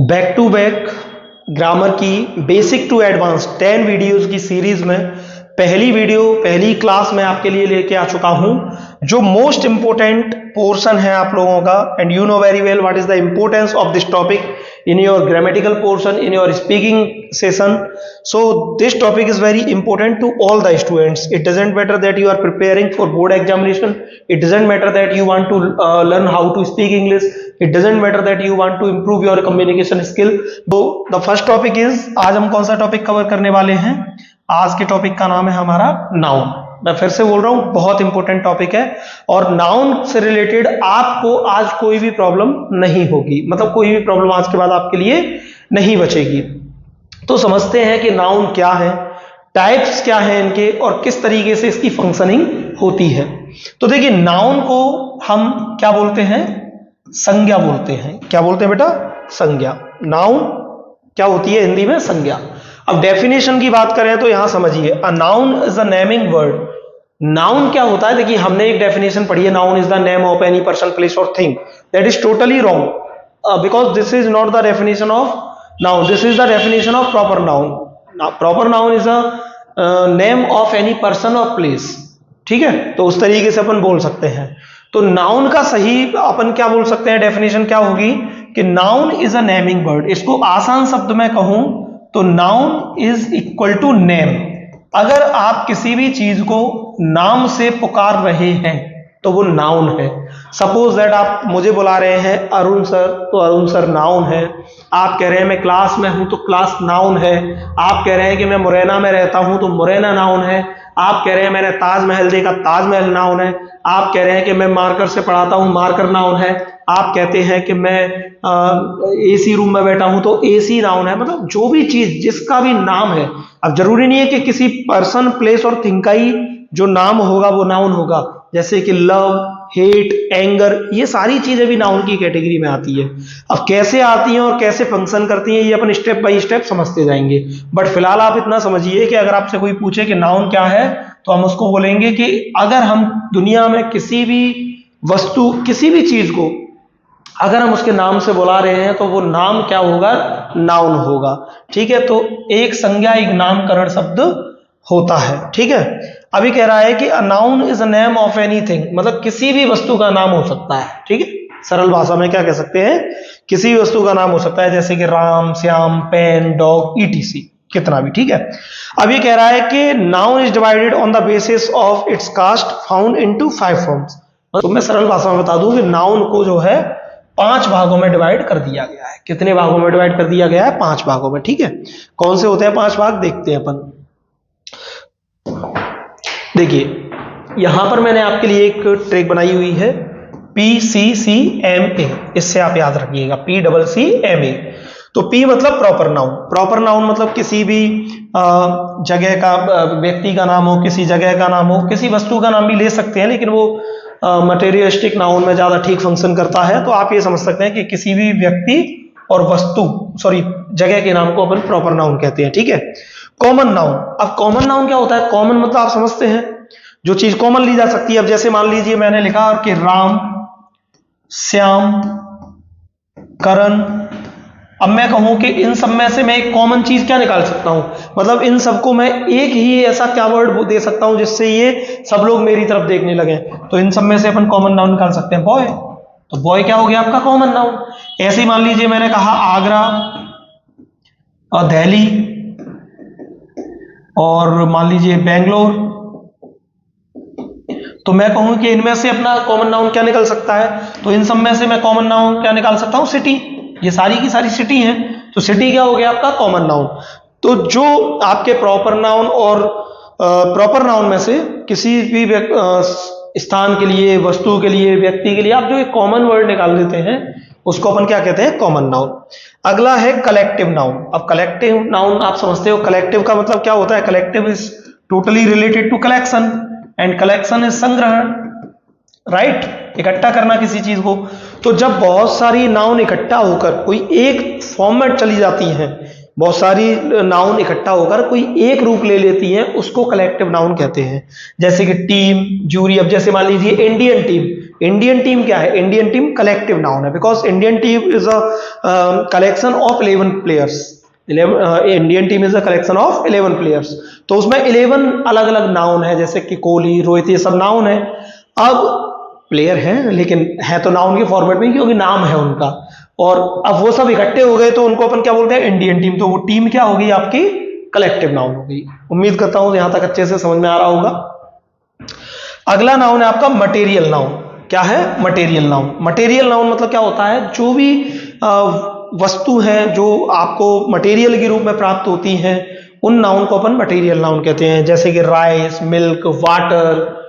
Back to back grammar की basic to advance 10 videos की series में पहली क्लास में आपके लिए लेके आ चुका हूं, जो मोस्ट इंपोर्टेंट पोर्शन है आप लोगों का। And you know very well what is the importance of this topic in your grammatical portion, in your speaking session. So this topic is very important to all the students. It doesn't matter that you are preparing for board examination, it doesn't matter that you want to learn how to speak English, it doesn't matter that you want to improve your communication skill. So the first topic is, आज हम कौन सा topic cover करने वाले हैं? आज के topic का नाम है हमारा नाउन। मैं फिर से बोल रहा हूं, बहुत इंपॉर्टेंट टॉपिक है और नाउन से रिलेटेड आपको आज कोई भी प्रॉब्लम नहीं होगी, मतलब कोई भी प्रॉब्लम आज के बाद आपके लिए नहीं बचेगी। तो समझते हैं कि नाउन क्या है, टाइप्स क्या है इनके और किस तरीके से इसकी फंक्शनिंग होती है। तो देखिए, नाउन को हम क्या बोलते हैं? संज्ञा बोलते हैं। क्या बोलते हैं बेटा? संज्ञा। नाउन क्या होती है हिंदी में? संज्ञा। अब डेफिनेशन की बात करें तो यहां समझिए, a noun is a naming word. Noun क्या होता है? देखिए, हमने एक डेफिनेशन पढ़ी है, noun is the name of any person, place और thing. That is totally wrong, because this is not the definition of noun, this is the definition of proper noun. Proper noun is a name of any person और place. ठीक है, तो उस तरीके से अपन बोल सकते हैं। तो नाउन का सही अपन क्या बोल सकते हैं? डेफिनेशन क्या होगी कि noun is a naming word. इसको आसान शब्द में कहूं तो noun is equal to name. अगर आप किसी भी चीज को नाम से पुकार रहे हैं तो वो नाउन है। सपोज दैट आप मुझे बुला रहे हैं अरुण सर, तो अरुण सर नाउन है। आप कह रहे हैं मैं क्लास में हूं तो क्लास नाउन है। आप कह रहे हैं कि मैं मुरैना में रहता हूं तो मुरैना नाउन है। आप कह रहे हैं मैंने ताजमहल देखा, ताजमहल नाउन है। आप कह रहे हैं कि मैं मार्कर से पढ़ाता हूं, मार्कर नाउन है। आप कहते हैं कि मैं एसी रूम में बैठा हूं तो एसी नाउन है। मतलब जो भी चीज जिसका भी नाम है, अब जरूरी नहीं है कि किसी पर्सन, प्लेस और थिंग का ही जो नाम होगा वो नाउन होगा। जैसे कि लव, हेट, एंगर, ये सारी चीजें भी नाउन की कैटेगरी में आती है। अब कैसे आती हैं और कैसे फंक्शन करती हैं ये अपन स्टेप बाय स्टेप समझते जाएंगे। बट फिलहाल आप इतना समझिए कि अगर आपसे कोई पूछे कि नाउन क्या है तो हम उसको बोलेंगे कि अगर हम दुनिया में किसी भी वस्तु, किसी भी चीज को अगर हम उसके नाम से बुला रहे हैं तो वो नाम क्या होगा? नाउन होगा। ठीक है, तो एक संज्ञा, एक नामकरण शब्द होता है। ठीक है, अभी कह रहा है कि अ noun is a name of anything, मतलब किसी भी वस्तु का नाम हो सकता है। ठीक है, सरल भाषा में क्या कह सकते हैं? किसी भी वस्तु का नाम हो सकता है, जैसे कि Ram, Shyam, pen, dog, ETC, कितना भी। ठीक है, अब ये कह रहा है कि noun is divided on the basis of its cast found into 5 forms. तो मैं सरल भाषा में बता दूं कि नाउन को जो है 5 भागों में डिवाइड कर दिया गया है। कितने भागों में डिवाइड कर दिया गया है? 5 भागों में। ठीक है, कौन से होते हैं 5 भाग? देखते हैं अपन। देखिए, यहां पर मैंने आपके लिए एक ट्रिक बनाई हुई है, PCCMA। इससे आप याद रखिएगा, PCCMA। तो P मतलब प्रॉपर नाउन। प्रॉपर नाउन मतलब किसी भी जगह का, व्यक्ति का नाम हो, किसी जगह का नाम हो, किसी वस्तु का नाम भी ले सकते हैं, लेकिन वो मटेरियलिस्टिक नाउन में ज्यादा ठीक फंक्शन करता है। तो आप ये समझ सकते हैं कि किसी भी व्यक्ति और वस्तु, जगह के नाम को अपन प्रॉपर नाउन कहते हैं। ठीक है, कॉमन नाउन। अब कॉमन नाउन क्या होता है? कॉमन मतलब आप समझते हैं जो चीज कॉमन ली जा सकती है। अब जैसे मान लीजिए मैंने लिखा कि राम, श्याम, करण। अब मैं कहूं कि इन सब में से मैं एक कॉमन चीज क्या निकाल सकता हूं? मतलब इन सबको मैं एक ही ऐसा क्या वर्ड दे सकता हूं जिससे ये सब लोग मेरी तरफ देखने लगे। तो इन सब में से अपन कॉमन नाउन निकाल सकते हैं, बॉय। तो बॉय क्या हो गया आपका? Common noun. ऐसे ही मान लीजिए मैंने कहा आगरा और दिल्ली, और मान लीजिए बेंगलोर। तो मैं कहूं कि इनमें से अपना कॉमन नाउन क्या निकल सकता है? तो इन सब में से मैं कॉमन नाउन क्या निकाल सकता हूं? सिटी। ये सारी की सारी सिटी हैं, तो सिटी क्या हो गया आपका? Common noun. तो जो आपके प्रॉपर नाउन और प्रॉपर नाउन में से किसी भी स्थान के लिए, वस्तु के लिए, व्यक्ति के लिए आप जो एक कॉमन वर्ड निकाल देते हैं उसको अपन क्या कहते हैं? Common noun. अगला है कलेक्टिव नाउन। अब कलेक्टिव नाउन आप समझते हो, कलेक्टिव का मतलब क्या होता है? Collective is totally related to collection, and collection is संग्रहण, राइट? इकट्ठा करना किसी चीज को। तो जब बहुत सारी नाउन इकट्ठा होकर कोई एक फॉर्मेट चली जाती हैं, बहुत सारी नाउन इकट्ठा होकर कोई एक रूप ले लेती हैं, उसको कलेक्टिव नाउन कहते हैं। जैसे कि टीम, जूरी। अब जैसे मान लीजिए इंडियन टीम, इंडियन टीम क्या है? इंडियन टीम कलेक्टिव नाउन है, because Indian team is a collection of 11 players. Indian team is a collection of 11 players, तो उसमें 11 अलग अलग नाउन है, जैसे कि कोहली, रोहित, ये सब नाउन है। अब प्लेयर हैं लेकिन है तो नाउन के फॉर्मेट में, क्योंकि नाम है उनका, और अब वो सब इकट्ठे हो गए तो उनको अपन क्या बोलते हैं? Indian team. तो वो टीम क्या होगी? आपकी कलेक्टिव नाउन हो गई। उम्मीद करता हूं यहां तक अच्छे से समझ में आ रहा होगा। अगला नाउन है आपका मटेरियल नाउन। क्या है? Material noun. मटेरियल नाउन मतलब क्या होता है? जो भी वस्तु है जो आपको मटेरियल के रूप में प्राप्त होती हैं, उन नाउन को अपन मटेरियल नाउन कहते हैं। जैसे कि राइस, मिल्क, वाटर,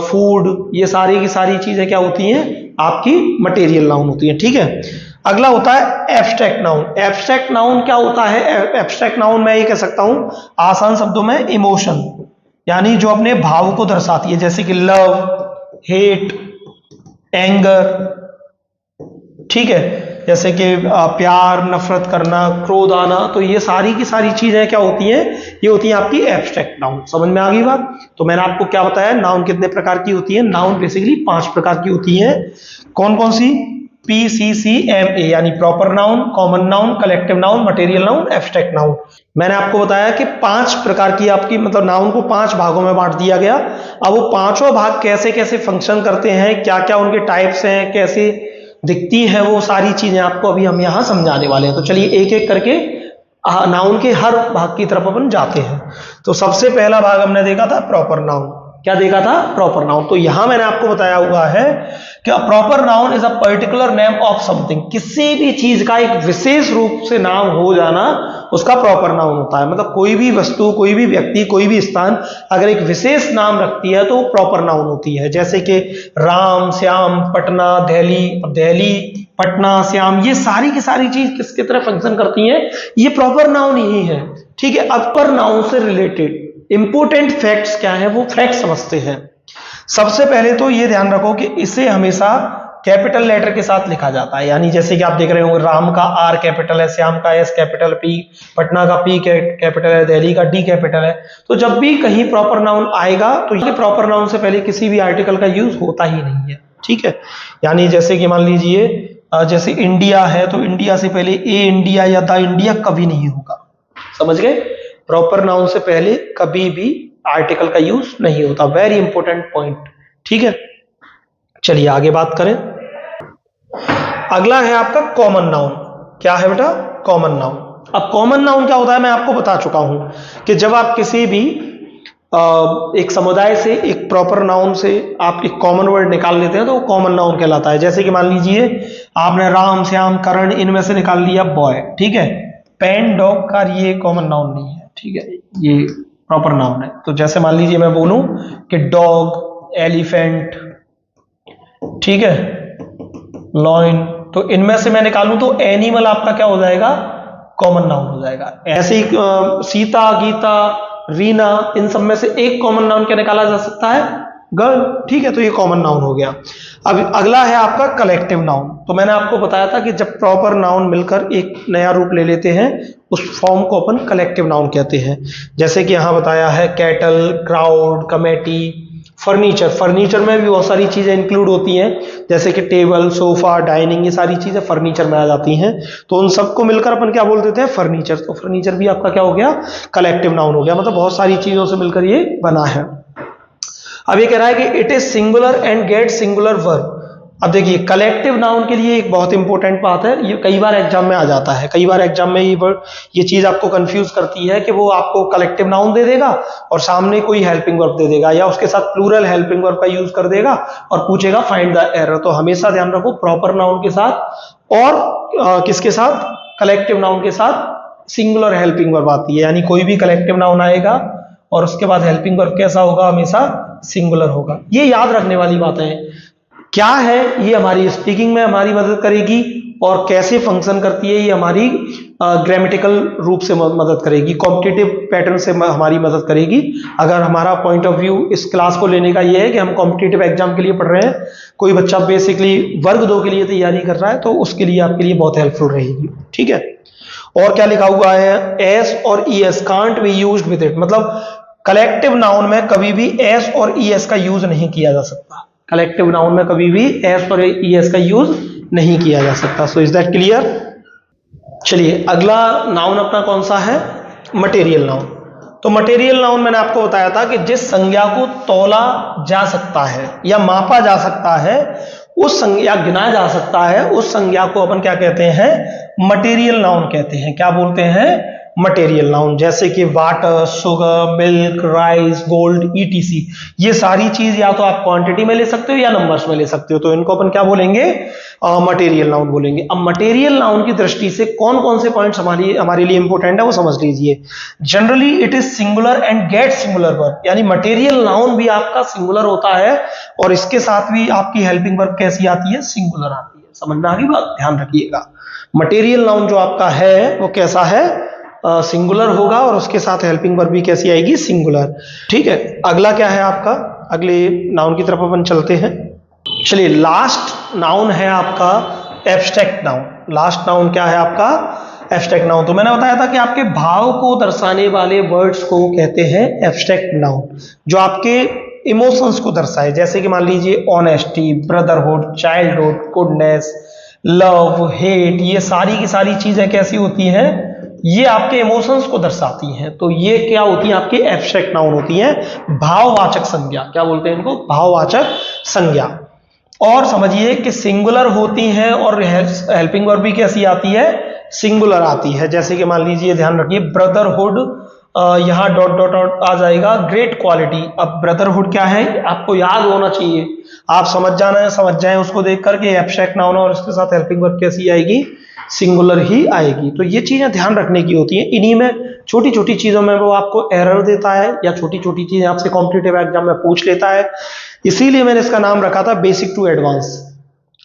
फूड, ये सारी की सारी चीजें क्या होती हैं? आपकी मटेरियल नाउन होती हैं। ठीक है। अगला होता है एब्स्ट्रैक्ट नाउन। एब्स्ट्रैक्ट नाउन क्या होता है? एब्स्ट्रैक्ट नाउन मैं ये कह सकता हूं आसान शब्दों में इमोशन, यानी जो अपने भाव को दर्शाती है, जैसे कि लव, हेट, एंगर। ठीक है। जैसे कि प्यार, नफरत करना, क्रोध आना, तो ये सारी की सारी चीजें क्या होती हैं? ये होती हैं आपकी एब्स्ट्रैक्ट नाउन। समझ में आ गई बात? तो मैंने आपको क्या बताया, नाउन कितने प्रकार की होती है? नाउन बेसिकली 5 प्रकार की होती है। कौन कौन सी? PCCMA, यानी proper noun, common noun, collective noun, material noun, abstract noun. मैंने आपको बताया कि 5 प्रकार की आपकी मतलब नाउन को 5 भागों में बांट दिया गया। अब वो पांचों भाग कैसे कैसे फंक्शन करते हैं, क्या क्या उनके टाइप्स हैं, कैसे दिखती है, वो सारी चीजें आपको अभी हम यहां समझाने वाले हैं। तो चलिए एक एक करके नाउन के हर भाग की तरफ अपन जाते हैं। तो सबसे पहला भाग हमने देखा था प्रॉपर नाउन। क्या देखा था? Proper noun. तो यहां मैंने आपको बताया हुआ है कि proper noun is a particular name of something. किसी भी चीज का एक विशेष रूप से नाम हो जाना उसका प्रॉपर नाउन होता है। मतलब कोई भी वस्तु, कोई भी व्यक्ति, कोई भी स्थान अगर एक विशेष नाम रखती है तो प्रॉपर नाउन होती है। जैसे कि राम, श्याम, पटना, दिल्ली। अब दिल्ली, पटना, श्याम, ये सारी की सारी चीज किसकी तरह फंक्शन करती हैं? ये प्रॉपर नाउन ही है। ठीक है। अपर नाउन से रिलेटेड इंपोर्टेंट फैक्ट्स क्या है, वो फैक्ट समझते हैं। सबसे पहले तो ये ध्यान रखो कि इसे हमेशा कैपिटल लेटर के साथ लिखा जाता है। यानी जैसे कि आप देख रहे होंगे, राम का R कैपिटल है, श्याम का S कैपिटल, P, पटना का P कैपिटल है, दिल्ली का D कैपिटल है। तो जब भी कहीं प्रॉपर नाउन आएगा तो ये प्रॉपर नाउन से पहले किसी भी आर्टिकल का यूज होता ही नहीं है। ठीक है। यानी जैसे कि मान लीजिए जैसे इंडिया है, तो इंडिया से पहले ए इंडिया या द इंडिया कभी नहीं होगा। समझ गए? प्रॉपर नाउन से पहले कभी भी आर्टिकल का यूज नहीं होता। Very important point. ठीक है। चलिए आगे बात करें। अगला है आपका कॉमन नाउन। क्या है बेटा? Common noun. अब कॉमन नाउन क्या होता है मैं आपको बता चुका हूं कि जब आप किसी भी एक समुदाय से एक प्रॉपर नाउन से आप एक कॉमन वर्ड निकाल लेते हैं तो वो कॉमन नाउन कहलाता है। जैसे कि मान लीजिए आपने राम, श्याम, करण, इनमें से निकाल लिया बॉय। ठीक है। पेन, डॉग, कार, ये कॉमन नाउन नहीं है। ठीक है। ये प्रॉपर नाउन है। तो जैसे मान लीजिए मैं बोलूं कि डॉग, एलिफेंट, ठीक है, लॉइन, तो इनमें से मैं निकालूं तो एनिमल आपका क्या हो जाएगा? कॉमन नाउन हो जाएगा। ऐसे ही सीता, गीता, रीना, इन सब में से एक कॉमन नाउन क्या निकाला जा सकता है? गर्ल। ठीक है। तो ये कॉमन नाउन हो गया। अब अगला है आपका कलेक्टिव नाउन। तो मैंने आपको बताया था कि जब प्रॉपर नाउन मिलकर एक नया रूप ले लेते हैं उस फॉर्म को अपन कलेक्टिव नाउन कहते हैं। जैसे कि यहां बताया है cattle, crowd, committee, furniture. Furniture में भी बहुत सारी चीजें इंक्लूड होती हैं, जैसे कि टेबल, सोफा, डाइनिंग, ये सारी चीजें फर्नीचर में आ जाती हैं। तो उन सबको मिलकर अपन क्या बोल देते हैं? फर्नीचर। तो फर्नीचर भी आपका क्या हो गया? कलेक्टिव नाउन हो गया। मतलब बहुत सारी चीजों से मिलकर ये बना है। अब ये कह रहा है कि it is singular and get singular verb. अब देखिए कलेक्टिव नाउन के लिए एक बहुत इंपॉर्टेंट बात है, ये कई बार एग्जाम में आ जाता है। कई बार एग्जाम में ये चीज आपको कंफ्यूज करती है कि वो आपको कलेक्टिव नाउन दे देगा और सामने कोई हेल्पिंग वर्ब दे देगा या उसके साथ प्लूरल हेल्पिंग वर्ब का यूज कर देगा और पूछेगा फाइंड द एरर। तो हमेशा ध्यान रखो प्रॉपर नाउन के साथ और किसके साथ? कलेक्टिव नाउन के साथ सिंगुलर हेल्पिंग वर्ब आती है। यानी कोई भी कलेक्टिव नाउन आएगा और उसके बाद हेल्पिंग वर्ब कैसा होगा? हमेशा सिंगुलर होगा। ये याद रखने वाली बातें हैं। क्या है ये हमारी स्पीकिंग में हमारी मदद करेगी और कैसे फंक्शन करती है ये हमारी ग्रामेटिकल रूप से मदद करेगी, कॉम्पिटिटिव पैटर्न से हमारी मदद करेगी। अगर हमारा पॉइंट ऑफ व्यू इस क्लास को लेने का ये है कि हम कॉम्पिटिटिव एग्जाम के लिए पढ़ रहे हैं, कोई बच्चा बेसिकली वर्ग 2 के लिए तैयारी कर रहा है, तो उसके लिए आपके लिए बहुत हेल्पफुल रहेगी। ठीक है। और क्या लिखा हुआ है, एस और ES can't be used with it, मतलब कलेक्टिव नाउन में कभी भी एस और ईएस का यूज नहीं किया जा सकता। कलेक्टिव नाउन में कभी भी एस और ईएस का यूज नहीं किया जा सकता। So is that clear? चलिए अगला नाउन अपना कौन सा है, मटेरियल नाउन। तो मटेरियल नाउन मैंने आपको बताया था कि जिस संज्ञा को तौला जा सकता है या मापा जा सकता है, उस संज्ञा गिना जा सकता है, उस संज्ञा को अपन क्या कहते हैं, मटेरियल नाउन कहते हैं। क्या बोलते हैं, मटेरियल नाउन। जैसे कि water, sugar, milk, rice, gold, etc, ये सारी चीज या तो आप क्वांटिटी में ले सकते हो या नंबर्स में ले सकते हो, तो इनको अपन क्या बोलेंगे, मटेरियल नाउन बोलेंगे। अब मटेरियल नाउन की दृष्टि से कौन कौन से पॉइंट्स हमारे लिए इंपॉर्टेंट है वो समझ लीजिए। Generally it is singular and get singular verb, यानी मटेरियल नाउन भी आपका सिंगुलर होता है और इसके साथ भी आपकी हेल्पिंग वर्ब कैसी आती है, सिंगुलर आती है। समझ में आ गई बात, ध्यान रखिएगा। मटेरियल नाउन जो आपका है वो कैसा है, सिंगुलर होगा और उसके साथ हेल्पिंग वर्ब भी कैसी आएगी, सिंगुलर। ठीक है, अगला क्या है आपका, अगले नाउन की तरफ अपन चलते हैं। चलिए लास्ट नाउन है आपका एब्स्ट्रैक्ट नाउन। लास्ट नाउन क्या है आपका, एब्स्ट्रैक्ट नाउन। तो मैंने बताया था कि आपके भाव को दर्शाने वाले वर्ड्स को कहते हैं एब्स्ट्रैक्ट नाउन, जो आपके इमोशंस को दर्शाए। जैसे कि मान लीजिए honesty, brotherhood, childhood, goodness, love, hate, ये सारी की सारी चीजें कैसी होती हैं, ये आपके इमोशंस को दर्शाती हैं। तो ये क्या होती है, आपकी एब्स्ट्रैक्ट नाउन होती हैं, भाववाचक संज्ञा। क्या बोलते हैं इनको, भाववाचक संज्ञा। और समझिए कि सिंगुलर होती हैं और हेल्पिंग वर्ब भी कैसी आती है, सिंगुलर आती है। जैसे कि मान लीजिए, ध्यान रखिए, ब्रदरहुड, यहां डॉट डॉट डॉट आ जाएगा, ग्रेट क्वालिटी। अब ब्रदरहुड क्या है, आपको याद होना चाहिए, आप समझ जाए उसको देख करके एब्स्ट्रैक्ट नाउन और उसके साथ हेल्पिंग वर्ब कैसी आएगी, सिंगुलर ही आएगी। तो ये चीजें ध्यान रखने की होती हैं। इन्हीं में छोटी छोटी चीजों में वो आपको एरर देता है या छोटी छोटी चीजें आपसे कॉम्पिटिटिव एग्जाम में पूछ लेता है, इसीलिए मैंने इसका नाम रखा था बेसिक टू एडवांस।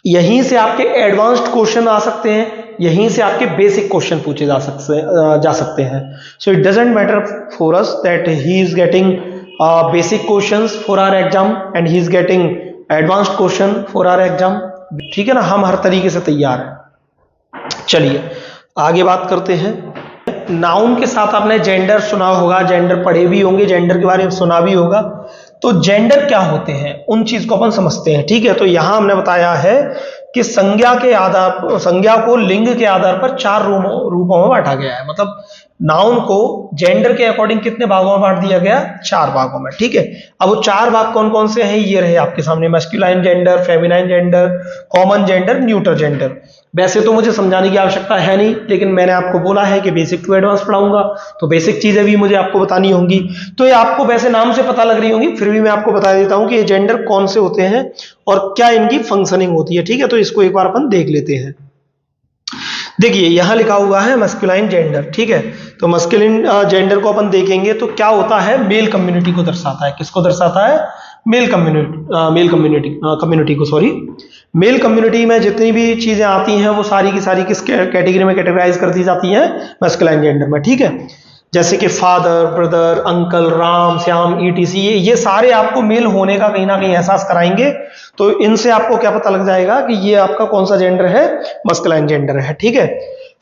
यहीं से आपके एडवांस्ड क्वेश्चन आ सकते हैं, यहीं से आपके बेसिक क्वेश्चन पूछे जा सकते हैं। So it doesn't matter for us that he is getting basic questions for our exam and he is getting advanced question for our exam. ठीक है ना, हम हर तरीके से तैयार हैं। चलिए आगे बात करते हैं। नाउन के साथ आपने जेंडर सुना होगा, जेंडर पढ़े भी होंगे, जेंडर के बारे में सुना भी होगा। तो जेंडर क्या होते हैं, उन चीज को अपन समझते हैं। ठीक है, तो यहां हमने बताया है कि संज्ञा को लिंग के आधार पर 4 रूपों में बांटा गया है। मतलब नाउन को जेंडर के अकॉर्डिंग कितने भागों में बांट दिया गया, 4 भागों में। ठीक है, अब वो 4 भाग कौन कौन से हैं, ये रहे आपके सामने, masculine gender, feminine gender, common gender, neutral gender. वैसे तो मुझे समझाने की आवश्यकता है नहीं, लेकिन मैंने आपको बोला है कि बेसिक टू एडवांस पढ़ाऊंगा, तो बेसिक चीजें भी मुझे आपको बतानी होंगी। तो ये आपको वैसे नाम से पता लग रही होंगी, फिर भी मैं आपको बता देता हूं कि ये जेंडर कौन से होते हैं और क्या इनकी फंक्शनिंग होती है। ठीक है, तो इसको एक बार अपन देख लेते हैं। देखिए यहां लिखा हुआ है मस्कुलाइन जेंडर। ठीक है, तो मस्कुलिन जेंडर को अपन देखेंगे तो क्या होता है, मेल कम्युनिटी को दर्शाता है। किसको दर्शाता है, मेल कम्युनिटी को, सॉरी, मेल कम्युनिटी में जितनी भी चीजें आती हैं वो सारी की सारी किस कैटेगरी में कैटेगराइज कर दी जाती हैं, मस्कुलाइन जेंडर में। ठीक है, जैसे कि father, brother, uncle, Ram, Shyam, etc, ये सारे आपको मेल होने का कहीं ना कहीं एहसास कराएंगे। तो इनसे आपको क्या पता लग जाएगा कि ये आपका कौन सा जेंडर है, मस्कुलाइन जेंडर है। ठीक है,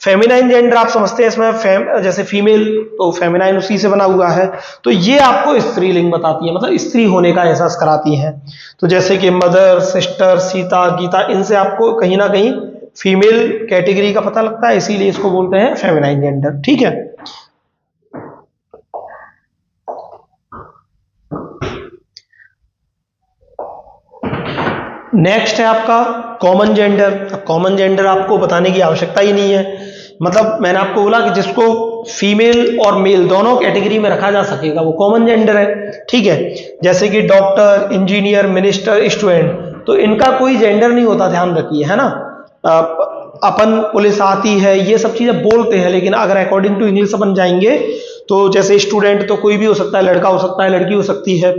फेमिनाइन जेंडर आप समझते हैं, इसमें जैसे फीमेल, तो फेमिनाइन उसी से बना हुआ है, तो ये आपको स्त्रीलिंग बताती है, मतलब स्त्री होने का एहसास कराती है। तो जैसे कि मदर, सिस्टर, सीता, गीता, इनसे आपको कहीं ना कहीं फीमेल कैटेगरी का पता लगता है, इसीलिए इसको बोलते हैं फेमिनाइन जेंडर। ठीक है, नेक्स्ट है आपका कॉमन जेंडर। कॉमन जेंडर आपको बताने की आवश्यकता ही नहीं है, मतलब मैंने आपको बोला कि जिसको फीमेल और मेल दोनों कैटेगरी में रखा जा सकेगा वो कॉमन जेंडर है। ठीक है, जैसे कि डॉक्टर, इंजीनियर, मिनिस्टर, स्टूडेंट, तो इनका कोई जेंडर नहीं होता, ध्यान रखिए, है ना। अपन पुलिस आती है, ये सब चीजें बोलते हैं, लेकिन अगर अकॉर्डिंग टू इंग्लिश अपन जाएंगे तो जैसे स्टूडेंट तो कोई भी हो सकता है, लड़का हो सकता है, लड़की हो सकती है।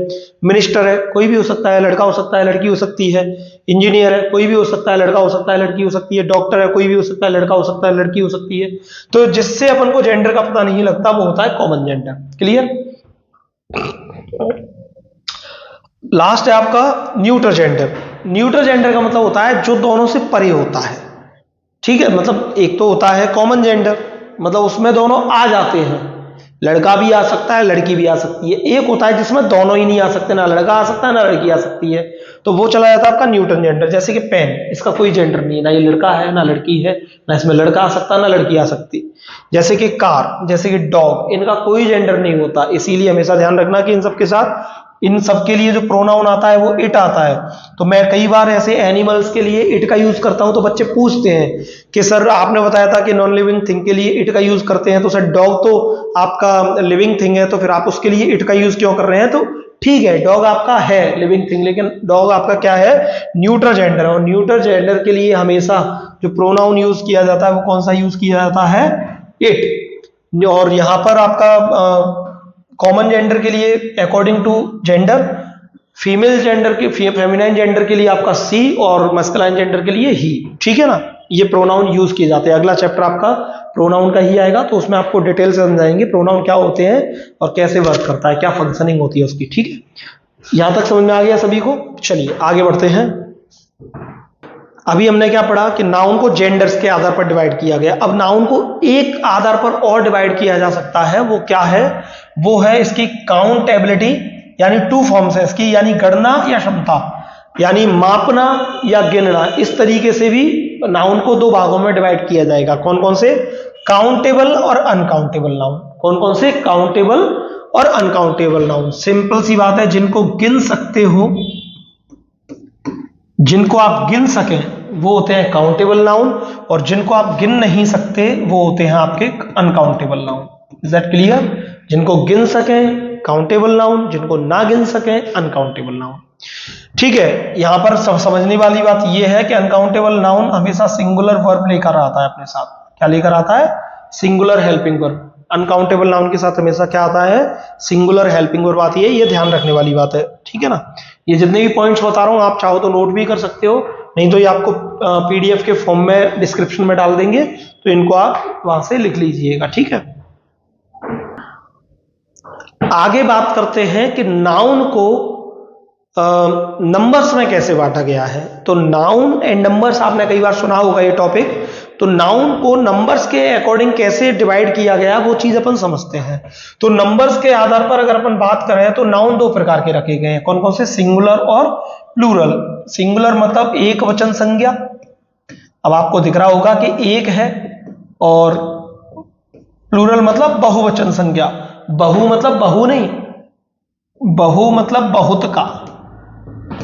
मिनिस्टर है, कोई भी हो सकता है, लड़का हो सकता है, लड़की हो सकती है। इंजीनियर है, कोई भी हो सकता है, लड़का हो सकता है, लड़की हो सकती है। डॉक्टर है, कोई भी हो सकता है, लड़का हो सकता है, लड़की हो सकती है। तो जिससे अपन को जेंडर का पता नहीं लगता वो होता है कॉमन जेंडर। क्लियर। लास्ट है आपका न्यूट्रल जेंडर। न्यूट्रल जेंडर का मतलब होता है जो दोनों से परे होता है। ठीक है, मतलब एक तो होता है कॉमन जेंडर, मतलब उसमें दोनों आ जाते हैं, लड़का भी आ सकता है लड़की भी आ सकती है। एक होता है जिसमें दोनों ही नहीं आ सकते, ना लड़का आ सकता है ना लड़की आ सकती है, तो वो चला जाता है आपका न्यूटन जेंडर। जैसे कि पेन, इसका कोई जेंडर नहीं है, ना ये लड़का है ना लड़की है, ना इसमें लड़का आ सकता ना लड़की आ सकती। जैसे कि कार, जैसे कि डॉग, इनका कोई जेंडर नहीं होता, इसीलिए हमेशा ध्यान रखना कि इन सब के साथ, इन सब के लिए जो प्रोनाउन आता है वो इट आता है। तो मैं कई बार ऐसे एनिमल्स के लिए इट का यूज करता हूं, तो बच्चे पूछते हैं कि सर आपने बताया था कि नॉन लिविंग थिंग के लिए इट का यूज करते हैं, तो सर डॉग तो आपका लिविंग थिंग है, तो फिर आप उसके लिए इट का यूज क्यों कर रहे हैं? तो ठीक है, डॉग आपका है लिविंग थिंग, लेकिन डॉग आपका क्या है? न्यूट्रल जेंडर है। और न्यूट्रल जेंडर के लिए हमेशा जो प्रोनाउन यूज किया जाता है वो कौन सा यूज किया जाता है? इट। और यहां पर आपका कॉमन जेंडर के लिए according to gender, female gender के, फेमिनाइन जेंडर के लिए आपका सी, और मस्कुलाइन जेंडर के लिए ही। ठीक है ना, ये प्रोनाउन यूज किए जाते हैं। अगला चैप्टर आपका प्रोनाउन का ही आएगा, तो उसमें आपको डिटेल से समझाएंगे प्रोनाउन क्या होते हैं और कैसे वर्क करता है, क्या फंक्शनिंग होती है उसकी। ठीक है, यहां तक समझ में आ गया सभी को? चलिए आगे बढ़ते हैं। अभी हमने क्या पढ़ा कि नाउन को जेंडर्स के आधार पर डिवाइड किया गया। अब नाउन को एक आधार पर और डिवाइड किया जा सकता है, वो क्या है? वो है इसकी काउंटेबिलिटी, यानी टू फॉर्म्स है इसकी, यानी गणना या क्षमता, यानी मापना या गिनना। इस तरीके से भी नाउन को दो भागों में डिवाइड किया जाएगा। कौन कौन से? काउंटेबल और अनकाउंटेबल नाउन। कौन कौन से? काउंटेबल और अनकाउंटेबल नाउन। सिंपल सी बात है, जिनको गिन सकते हो, जिनको आप गिन सकें वो होते हैं काउंटेबल नाउन, और जिनको आप गिन नहीं सकते वो होते हैं आपके uncountable noun. Is that clear? जिनको गिन सकें काउंटेबल नाउन, जिनको ना गिन सकें अनकाउंटेबल नाउन। ठीक है, यहां पर समझने वाली बात यह है कि अनकाउंटेबल नाउन हमेशा सिंगुलर वर्ब लेकर आता है अपने साथ। क्या लेकर आता है? Singular helping verb. Uncountable noun के साथ हमेशा क्या आता है? सिंगुलर हेल्पिंग वर्ब आती है। ये ध्यान रखने वाली बात है। ठीक है ना, ये जितने भी पॉइंट्स बता रहा हूं आप चाहो तो नोट भी कर सकते हो, नहीं तो ये आपको पीडीएफ के फॉर्म में डिस्क्रिप्शन में डाल देंगे, तो इनको आप वहां से लिख लीजिएगा। ठीक है, आगे बात करते हैं कि नाउन को नंबर्स में कैसे बांटा गया है। तो नाउन एंड नंबर्स आपने कई बार सुना होगा ये टॉपिक। तो नाउन को नंबर्स के अकॉर्डिंग कैसे डिवाइड किया गया वो चीज अपन समझते हैं। तो नंबर्स के आधार पर अगर अपन बात करें तो नाउन दो प्रकार के रखे गए हैं। कौन कौन से? सिंगुलर और प्लूरल। सिंगुलर मतलब एक वचन संज्ञा, अब आपको दिख रहा होगा कि एक है, और प्लूरल मतलब बहुवचन संज्ञा। बहु मतलब बहु नहीं, बहु मतलब बहुत का,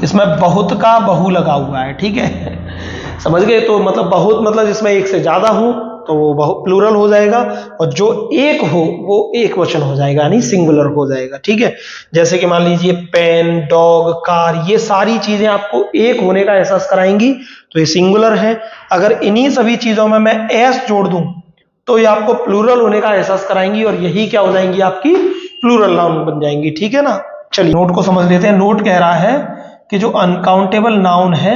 इसमें बहुत का बहु लगा हुआ है। ठीक है, समझ गए? तो मतलब बहुत मतलब जिसमें एक से ज्यादा हो तो वो प्लूरल हो जाएगा, और जो एक हो वो एक वचन हो जाएगा, यानी सिंगुलर हो जाएगा। ठीक है, जैसे कि मान लीजिए पेन, डॉग, कार, ये सारी चीजें आपको एक होने का एहसास कराएंगी, तो ये सिंगुलर है। अगर इन्हीं सभी चीजों में मैं एस जोड़ दूं तो ये आपको प्लूरल होने का एहसास कराएंगी, और यही क्या हो जाएंगी? आपकी प्लूरल नाउन बन जाएंगी। ठीक है ना, चलिए नोट को समझ लेते हैं। नोट कह रहा है कि जो अनकाउंटेबल नाउन है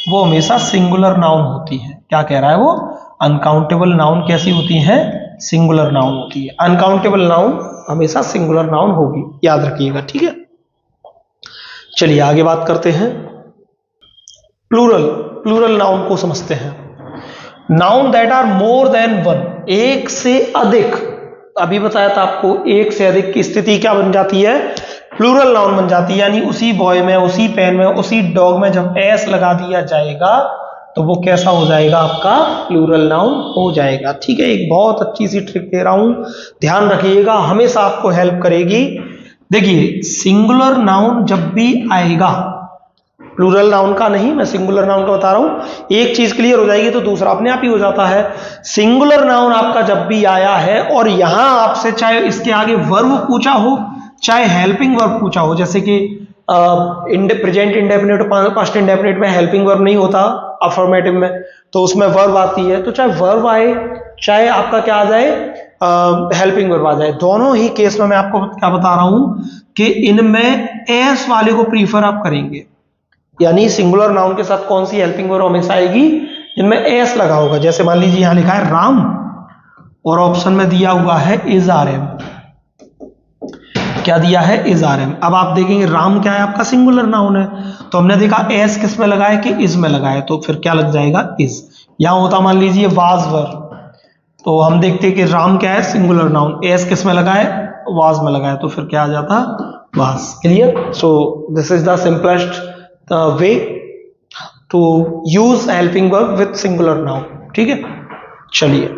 वो हमेशा सिंगुलर नाउन होती है। क्या कह रहा है वो? अनकाउंटेबल नाउन कैसी होती है? सिंगुलर नाउन होती है। अनकाउंटेबल नाउन हमेशा सिंगुलर नाउन होगी, याद रखिएगा। ठीक है, चलिए आगे बात करते हैं। प्लूरल, प्लूरल नाउन को समझते हैं। Noun that are more than one, एक से अधिक। अभी बताया था आपको, एक से अधिक की स्थिति क्या बन जाती है? प्लूरल नाउन बन जाती है। यानी उसी बॉय में, उसी पेन में, उसी डॉग में जब एस लगा दिया जाएगा तो वो कैसा हो जाएगा? आपका प्लूरल नाउन हो जाएगा। ठीक है, एक बहुत अच्छी सी ट्रिक दे रहा हूं, ध्यान रखिएगा, हमेशा आपको हेल्प करेगी। देखिए, सिंगुलर नाउन जब भी आएगा, प्लूरल नाउन का नहीं, मैं सिंगुलर नाउन का बता रहा हूं, एक चीज क्लियर हो जाएगी तो दूसरा अपने आप ही हो जाता है। सिंगुलर नाउन आपका जब भी आया है और यहां आपसे चाहे इसके आगे वर्ब पूछा हो, चाहे हेल्पिंग वर्ब पूछा हो, जैसे कि प्रेजेंट इंडेफिनिट और पास्ट इंडेफिनिट में हेल्पिंग वर्ब नहीं होता अफर्मेटिव में, तो उसमें वर्ब आती है, तो चाहे वर्ब आए चाहे आपका क्या आ जाए, हेल्पिंग वर्ब आ जाए, दोनों ही केस में मैं आपको क्या बता रहा हूं कि इनमें एस वाले को प्रीफर आप करेंगे। यानी सिंगुलर नाउन के साथ कौन सी हेल्पिंग वर्ब हमेशा आएगी? जिनमें एस लगा होगा। जैसे मान लीजिए यहां लिखा है राम और ऑप्शन में दिया हुआ है इज आर एम। क्या दिया है? Is are am. अब आप देखेंगे राम क्या है? आपका सिंगुलर नाउन है, तो हमने देखा एस किस में लगाए कि इज में लगाए, तो फिर क्या लग जाएगा? इज। यहां होता मान लीजिए वाज वर, तो हम देखते हैं कि राम क्या है, सिंगुलर नाउन, एस किस में लगा है, वाज में लगा है, तो फिर क्या आ जाता, was. Clear? So this is the simplest way to use helping verb with singular noun. ठीक है, चलिए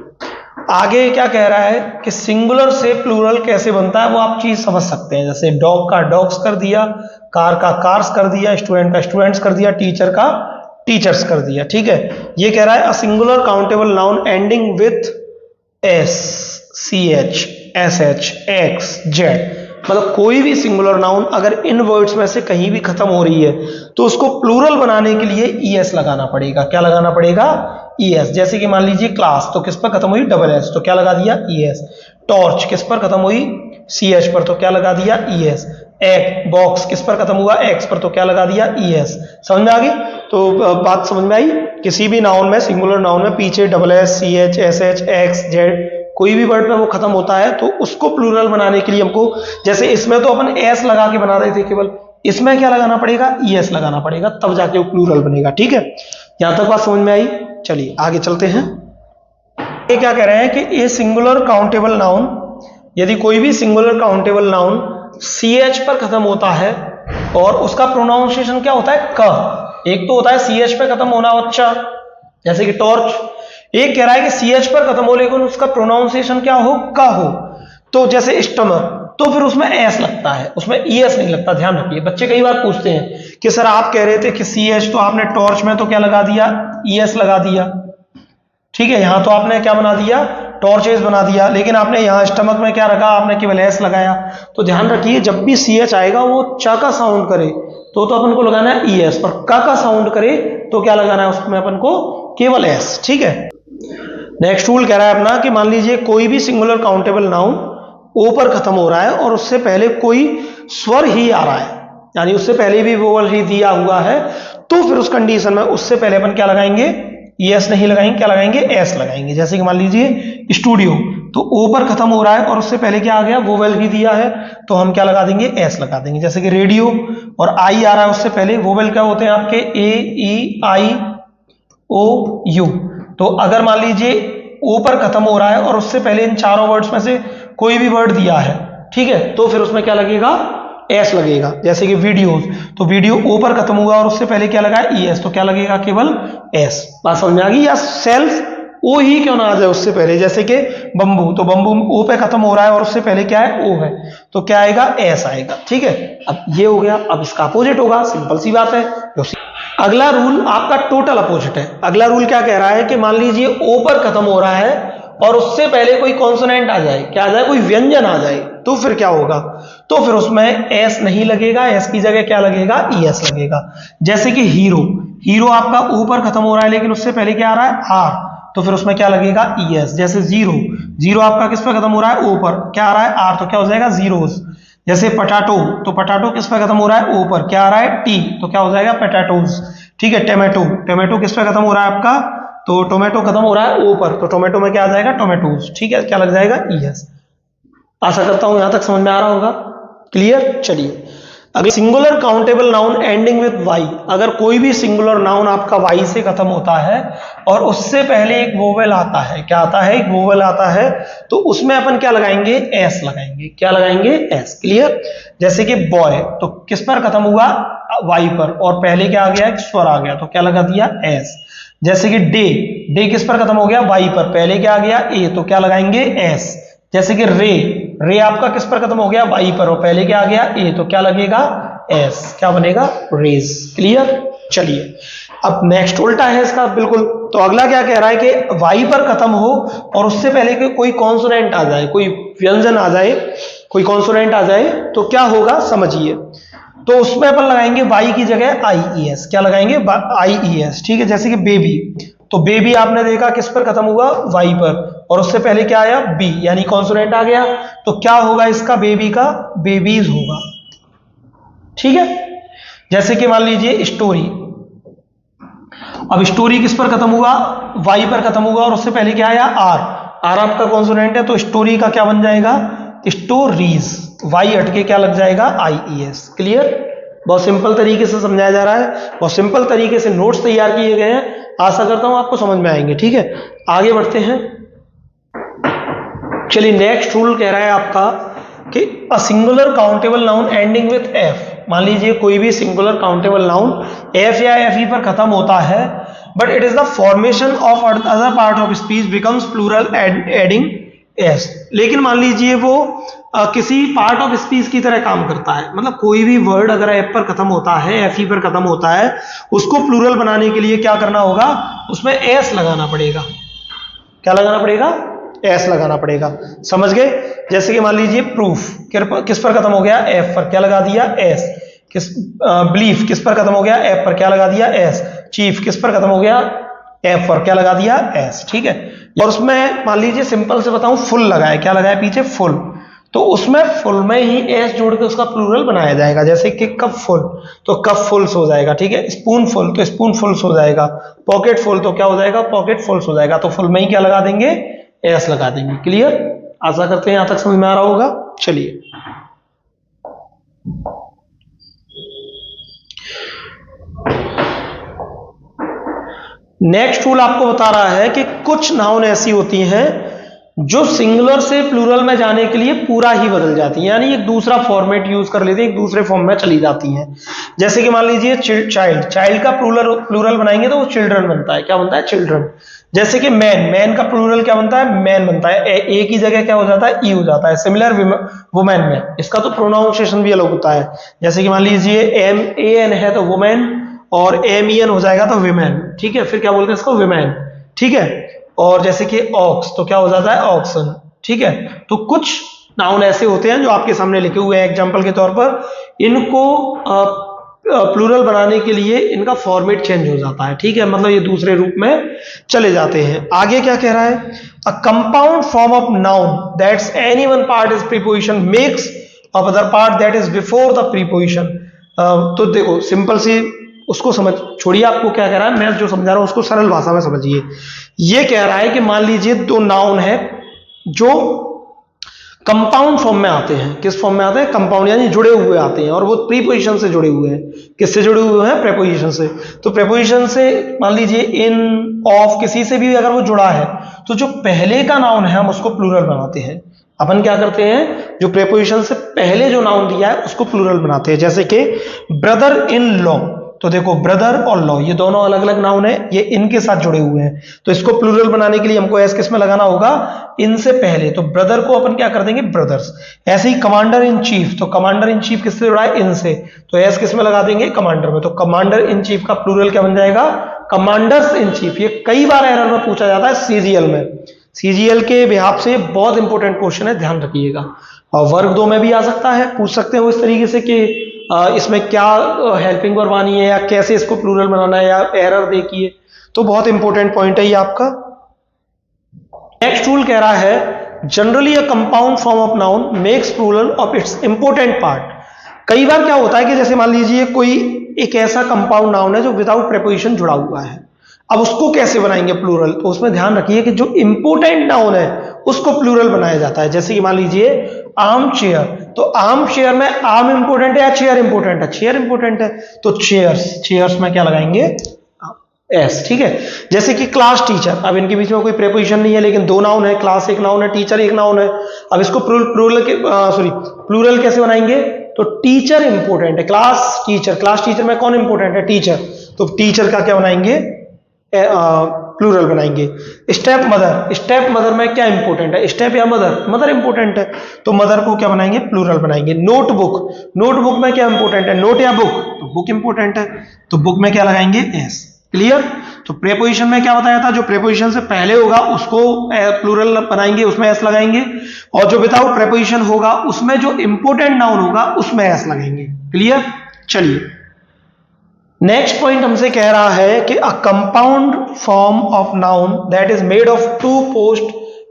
आगे क्या कह रहा है कि सिंगुलर से प्लूरल कैसे बनता है वो आप चीज समझ सकते हैं। जैसे डॉग का डॉग्स कर दिया, कार का कार्स कर दिया, स्टूडेंट का स्टूडेंट्स कर दिया, टीचर का टीचर्स कर दिया। ठीक है, ये कह रहा है a singular countable noun ending with S, C H, S H, X, Z, मतलब कोई भी सिंगुलर नाउन अगर इन वर्ड्स में से कहीं भी खत्म हो रही है तो उसको प्लूरल बनाने के लिए ईएस लगाना पड़ेगा। क्या लगाना पड़ेगा? ईएस। जैसे कि मान लीजिए क्लास, तो किस पर खत्म हुई, डबल एस, तो क्या लगा दिया, ईएस। टॉर्च किस पर खत्म हुई, सी एच पर, तो क्या लगा दिया, ईएस। एक बॉक्स किस पर खत्म हुआ, एक्स पर, तो क्या लगा दिया, ईएस। समझ में आ गई? तो बात समझ में आई? किसी भी नाउन में, सिंगुलर नाउन में पीछे double S, C H, S H, X, Z कोई भी वर्ड में वो खत्म होता है तो उसको प्लूरल बनाने के लिए हमको, जैसे इसमें तो अपन एस लगा के बना रहे थे केवल, इसमें क्या लगाना पड़ेगा, ईएस लगाना पड़ेगा, तब जाके वो प्लूरल बनेगा। ठीक है, यहां तक बात समझ में आई? चलिए आगे चलते हैं। ये क्या कह रहे हैं कि ये सिंगुलर काउंटेबल नाउन, यदि कोई भी singular countable noun C H पर खत्म होता है और उसका प्रोनाउंसिएशन क्या होता है, क। एक तो होता है सी एच पे खत्म होना अच्छा, जैसे कि टॉर्च। एक कह रहा है कि सी एच पर खत्म हो लेकिन उसका प्रोनाउंसिएशन क्या हो, का हो, तो जैसे स्टमक, तो फिर उसमें एस लगता है, उसमें ईएस नहीं लगता। ध्यान रखिए, बच्चे कई बार पूछते हैं कि सर आप कह रहे थे कि सी एच, तो आपने टॉर्च में तो क्या लगा दिया, ईएस लगा दिया। ठीक है, यहां तो आपने क्या बना दिया, टॉर्चेस बना दिया, लेकिन आपने यहां स्टमक में क्या रखा, आपने केवल एस लगाया। तो ध्यान रखिए, जब भी सी एच आएगा वो च का साउंड करे तो अपन को लगाना है ईएस, पर का साउंड करे तो क्या लगाना है उसमें अपन को, केवल एस। ठीक है, नेक्स्ट रूल कह रहा है अपना कि मान लीजिए कोई भी सिंगुलर काउंटेबल नाउन ओ पर खत्म हो रहा है और उससे पहले कोई स्वर ही आ रहा है, यानी उससे पहले भी वोवल ही दिया हुआ है, तो फिर उस कंडीशन में उससे पहले अपन क्या लगाएंगे, एस नहीं लगाएंगे, क्या लगाएंगे, एस लगाएंगे। जैसे कि मान लीजिए स्टूडियो, तो ओ पर खत्म हो रहा है और उससे पहले क्या आ गया, वोवेल ही दिया है, तो हम क्या लगा देंगे, एस लगा देंगे। जैसे कि रेडियो, और आई आ रहा है उससे पहले, वोवेल क्या होते हैं आपके, ए, ई, आई, ओ, यू। तो अगर मान लीजिए ओ पर खत्म हो रहा है और उससे पहले इन चारों वर्ड्स में से कोई भी वर्ड दिया है, ठीक है, तो फिर उसमें क्या लगेगा, एस लगेगा। जैसे कि वीडियोस, तो वीडियो ओ पर खत्म हुआ और उससे पहले क्या लगा है, ईएस, तो क्या लगेगा, केवल एस। बात समझ में आ गई? या सेल्फ ओ ही क्यों ना आ जाए उससे पहले, जैसे कि बंबू, तो बंबू ओ पे खत्म हो रहा है और उससे पहले क्या है, ओ है, तो क्या आएगा, एस आएगा। ठीक है, अब ये हो गया। अब इसका अपोजिट होगा, सिंपल सी बात है। अगला रूल आपका टोटल अपोजिट है। अगला रूल क्या कह रहा है कि मान लीजिए ओ पर खत्म हो रहा है और उससे पहले कोई कॉन्सोनेंट आ जाए, क्या आ जाए, कोई व्यंजन आ जाए, तो फिर क्या होगा, तो फिर उसमें एस नहीं लगेगा, एस की जगह क्या लगेगा, ईएस लगेगा। जैसे कि हीरो, हीरो आपका ओ पर खत्म हो रहा है लेकिन उससे पहले क्या आ रहा है, आर, तो फिर उसमें क्या लगेगा, ईएस। जैसे जीरो, जीरो आपका किस पर खत्म हो रहा है, ओ पर, क्या आ रहा है, आर, तो क्या हो जाएगा, जीरोस। जैसे पटाटो, तो पटाटो किस पर खत्म हो रहा है, ओ पर, क्या आ रहा है, टी, तो क्या हो जाएगा, पटाटोज। ठीक है, टोमेटो, टोमेटो किस पर खत्म हो रहा है आपका, तो टोमेटो खत्म हो रहा है ओ पर, तो टोमेटो में क्या आ जाएगा, टोमेटोज। ठीक है, क्या लग जाएगा, ईएस। आशा करता हूं यहां तक समझ में आ रहा होगा। क्लियर? चलिए अगर singular countable noun ending with Y, अगर कोई भी सिंगुलर नाउन आपका वाई से खत्म होता है और उससे पहले एक वोवेल आता है, क्या आता है, एक वोवेल आता है, तो उसमें अपन क्या लगाएंगे, एस लगाएंगे। क्या लगाएंगे, एस। क्लियर? जैसे कि बॉय, तो किस पर खत्म हुआ, वाई पर, और पहले क्या आ गया, एक स्वर आ गया, तो क्या लगा दिया, एस। जैसे कि डे, डे किस पर खत्म हो गया, वाई पर, पहले क्या आ गया, ए, तो क्या लगाएंगे, एस। जैसे कि रे, रे आपका किस पर खत्म हो गया, वाई पर, और पहले क्या आ गया, ए, तो क्या लगेगा, एस, क्या बनेगा, रेज। क्लियर? चलिए अब नेक्स्ट उल्टा है इसका बिल्कुल। तो अगला क्या कह रहा है कि वाई पर खत्म हो और उससे पहले कि कोई कॉन्सोनेंट आ जाए, कोई व्यंजन आ जाए, कोई कॉन्सोनेंट आ जाए, तो क्या होगा समझिए। तो उसमें अपन लगाएंगे वाई की जगह आईईएस। क्या लगाएंगे, आईईएस। ठीक है, जैसे कि बेबी, तो बेबी आपने देखा किस पर खत्म हुआ, वाई पर, और उससे पहले क्या आया, बी, यानी कॉन्सोनेंट आ गया, तो क्या होगा इसका, बेबी का बेबीज होगा। ठीक है, जैसे कि मान लीजिए स्टोरी, अब स्टोरी किस पर खत्म हुआ, वाई पर खत्म हुआ और उससे पहले क्या आया, आर, आर आपका कॉन्सोनेंट है, तो स्टोरी का क्या बन जाएगा, स्टोरीज, वाई हटके क्या लग जाएगा, आईईएस। क्लियर? बहुत सिंपल तरीके से समझाया जा रहा है, बहुत सिंपल तरीके से नोट्स तैयार किए गए हैं, आशा करता हूं आपको समझ में आएंगे। ठीक है, आगे बढ़ते हैं। चलिए नेक्स्ट रूल कह रहा है आपका कि a singular countable noun ending with F, मान लीजिए कोई भी सिंगुलर काउंटेबल नाउन एफ या एफ ई पर खत्म होता है, but it is the formation of other part of speech becomes plural adding S. लेकिन मान लीजिए वो किसी पार्ट ऑफ स्पीच की तरह काम करता है, मतलब कोई भी वर्ड अगर एफ पर खत्म होता है, एफ ई पर खत्म होता है, उसको प्लूरल बनाने के लिए क्या करना होगा, उसमें एस लगाना पड़ेगा। क्या लगाना पड़ेगा, एस लगाना पड़ेगा, समझ गए। जैसे कि मान लीजिए प्रूफ किस पर खत्म हो गया, एफ पर, क्या लगा दिया, एस। किस बिलीफ किस पर खत्म हो गया, एफ पर, क्या लगा दिया, एस। चीफ किस पर खत्म हो गया, एफ पर, क्या लगा दिया, एस, ठीक है। और उसमें मान लीजिए सिंपल से बताऊं, फुल लगाए, क्या लगाए पीछे, फुल, तो उसमें फुल में ही एस जोड़ के उसका प्लूरल बनाया जाएगा। जैसे कि कप फुल तो कप फुल्स हो जाएगा, ठीक है। स्पून फुल तो स्पून फुल्स हो जाएगा, पॉकेट फुल तो क्या हो जाएगा, पॉकेट फुल्स हो जाएगा। तो फुल में ही क्या लगा देंगे, एस लगा देंगे। क्लियर, आशा करते हैं यहां तक समझ में आ रहा होगा। चलिए नेक्स्ट रूल आपको बता रहा है कि कुछ नाउन ऐसी होती हैं जो सिंगुलर से प्लूरल में जाने के लिए पूरा ही बदल जाती है, यानी एक दूसरा फॉर्मेट यूज कर लेते हैं, एक दूसरे फॉर्म में चली जाती हैं। जैसे कि मान लीजिए चाइल्ड, चाइल्ड का प्लूरल बनाएंगे तो वो चिल्ड्रन बनता है, क्या बनता है, चिल्ड्रन। जैसे कि मैन, मैन का प्लूरल क्या बनता है, मैन बनता है, ए की जगह क्या हो जाता है, ई हो जाता है। सिमिलर वुमेन में इसका तो प्रोनाउंसिएशन भी अलग होता है। जैसे कि मान लीजिए एम ए एन है तो वुमेन, और एम ई एन हो जाएगा तो विमेन, ठीक है। फिर क्या बोलते हैं इसको, विमेन, ठीक है। और जैसे कि ऑक्स तो क्या हो जाता है, ऑक्सन, ठीक है। तो कुछ नाउन ऐसे होते हैं जो आपके सामने लिखे हुए हैं एग्जांपल के तौर पर, इनको प्लूरल बनाने के लिए इनका फॉर्मेट चेंज हो जाता है, ठीक है, मतलब ये दूसरे रूप में चले जाते हैं। आगे क्या कह रहा है, अ compound form of noun that's any one part is preposition makes of other part that is before the preposition. तो देखो सिंपल सी उसको समझ छोड़िए, आपको क्या कह रहा है, मैं जो समझा रहा हूं उसको सरल भाषा में समझिए। ये कह रहा है कि मान लीजिए दो नाउन है जो कंपाउंड फॉर्म में आते हैं। किस फॉर्म में आते हैं, कंपाउंड, यानी जुड़े हुए आते हैं, और वो प्रीपोजिशन से जुड़े हुए हैं। किससे जुड़े हुए हैं, प्रीपोजिशन से। तो प्रीपोजिशन से मान लीजिए इन, ऑफ, किसी से भी अगर वो जुड़ा है तो जो पहले का नाउन है हम उसको प्लूरल बनाते हैं। अपन क्या करते हैं, जो प्रीपोजिशन से पहले जो नाउन दिया है उसको प्लूरल बनाते हैं। जैसे कि ब्रदर इन लॉ, तो देखो ब्रदर और लॉ ये दोनों अलग अलग नाउन है, ये इनके साथ जुड़े हुए हैं, तो इसको प्लूरल बनाने के लिए हमको एस किस में लगाना होगा, इनसे पहले। तो ब्रदर को अपन क्या कर देंगे, ब्रदर्स। ऐसे ही कमांडर इन चीफ, तो कमांडर इन चीफ किससे जुड़ा है, इनसे, तो एस किस में लगा देंगे, कमांडर में। तो कमांडर इन चीफ का प्लूरल क्या बन जाएगा, कमांडर्स इन चीफ। ये कई बार एरर में पूछा जाता है सीजीएल में, सीजीएल के बिहाफ से बहुत इंपॉर्टेंट क्वेश्चन है, ध्यान रखिएगा। और वर्ग 2 में भी आ सकता है, पूछ सकते हैं वो इस तरीके से कि इसमें क्या हेल्पिंग वर्ब आनी है, या कैसे इसको प्लूरल बनाना है, या एरर देखिए। तो बहुत इंपॉर्टेंट पॉइंट है ये आपका। नेक्स्ट रूल कह रहा है generally a compound form of noun makes plural of its important part. कई बार क्या होता है कि जैसे मान लीजिए कोई एक ऐसा कंपाउंड नाउन है जो विदाउट प्रीपोजिशन जुड़ा हुआ है, अब उसको कैसे बनाएंगे प्लूरल, तो उसमें ध्यान रखिए कि जो इंपॉर्टेंट नाउन है उसको प्लूरल बनाया जाता है। जैसे कि मान लीजिए आर्म चेयर, तो आर्म चेयर में आर्म इंपॉर्टेंट है या चेयर इंपॉर्टेंट है, चेयर इंपॉर्टेंट है, तो चेयर्स, चेयर्स में क्या लगाएंगे, एस, ठीक है। जैसे कि क्लास टीचर, अब इनके बीच में कोई प्रीपोजिशन नहीं है लेकिन दो नाउन है, क्लास एक नाउन है, टीचर एक नाउन है। अब इसको प्लूरल कैसे बनाएंगे, तो टीचर इंपॉर्टेंट है, क्लास टीचर, क्लास टीचर में कौन इंपॉर्टेंट है, टीचर, तो टीचर का क्या बनाएंगे, प्लूरल बनाएंगे। स्टेप मदर, स्टेप मदर में क्या इंपॉर्टेंट है, स्टेप या मदर, मदर इंपॉर्टेंट है, तो मदर को क्या बनाएंगे, प्लूरल बनाएंगे। नोटबुक, नोटबुक में क्या इंपॉर्टेंट है, नोट या बुक, तो बुक इंपॉर्टेंट है, तो बुक में क्या लगाएंगे, एस। क्लियर। तो प्रीपोजिशन में क्या बताया था, जो प्रीपोजिशन से पहले होगा उसको प्लूरल बनाएंगे, उसमें एस लगाएंगे, और जो विदाउट प्रीपोजिशन होगा उसमें जो इंपॉर्टेंट नाउन होगा उसमें एस लगाएंगे। क्लियर। चलिए नेक्स्ट पॉइंट हमसे कह रहा है कि a compound form of noun that is made of two post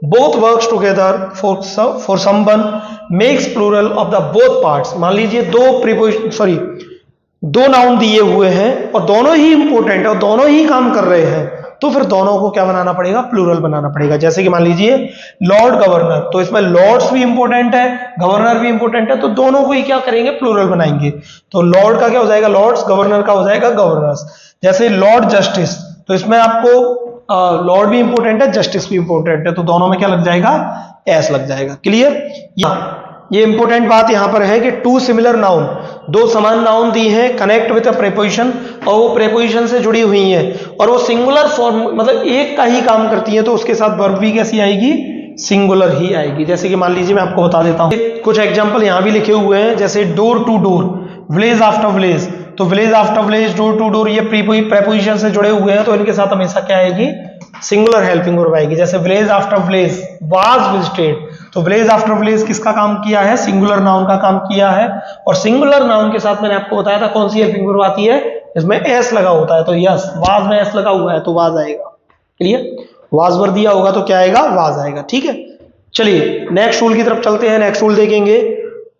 both works together for someone makes plural of the both parts. मान लीजिए दो नाउन दिए हुए हैं और दोनों ही इंपॉर्टेंट है और दोनों ही काम कर रहे हैं, तो फिर दोनों को क्या बनाना पड़ेगा, प्लूरल बनाना पड़ेगा। जैसे कि मान लीजिए लॉर्ड गवर्नर, तो इसमें लॉर्ड्स भी इंपॉर्टेंट है, गवर्नर भी इंपॉर्टेंट है, तो दोनों को ही क्या करेंगे, प्लूरल बनाएंगे। तो लॉर्ड का क्या हो जाएगा, लॉर्ड्स, गवर्नर का हो जाएगा गवर्नर्स। जैसे लॉर्ड जस्टिस, तो इसमें आपको लॉर्ड भी इंपॉर्टेंट है, जस्टिस भी इंपॉर्टेंट है, तो दोनों में क्या लग जाएगा, एस लग जाएगा। क्लियर? ये इंपॉर्टेंट बात यहां पर है कि टू सिमिलर नाउन, दो समान नाउन दी हैं, कनेक्ट विद अ प्रीपोजिशन, और वो प्रीपोजिशन से जुड़ी हुई हैं और वो सिंगुलर फॉर्म मतलब एक का ही काम करती हैं, तो उसके साथ वर्ब भी कैसी आएगी? सिंगुलर ही आएगी। जैसे कि मान लीजिए मैं आपको बता देता हूं, कुछ एग्जांपल यहां भी लिखे हुए हैं, जैसे door to door, village after village, तो village after village, door to door, ये प्रीपोजिशन से जुड़े हुए हैं, तो इनके साथ हमेशा क्या आएगी? सिंगुलर हेल्पिंग वर्ब आएगी। जैसे village after village was visited, तो विलेज आफ्टर विलेज किसका काम किया है? सिंगुलर नाउन का काम किया है। और सिंगुलर नाउन के साथ मैंने आपको बताया था कौन सी हेल्पिंग वर्ब आती है, इसमें एस लगा होता है, तो यस, वाज में एस लगा हुआ है तो वाज आएगा। क्लियर? वाज वर्ब दिया होगा तो क्या आएगा? वाज आएगा। ठीक है, चलिए नेक्स्ट रूल की तरफ चलते हैं। नेक्स्ट रूल देखेंगे,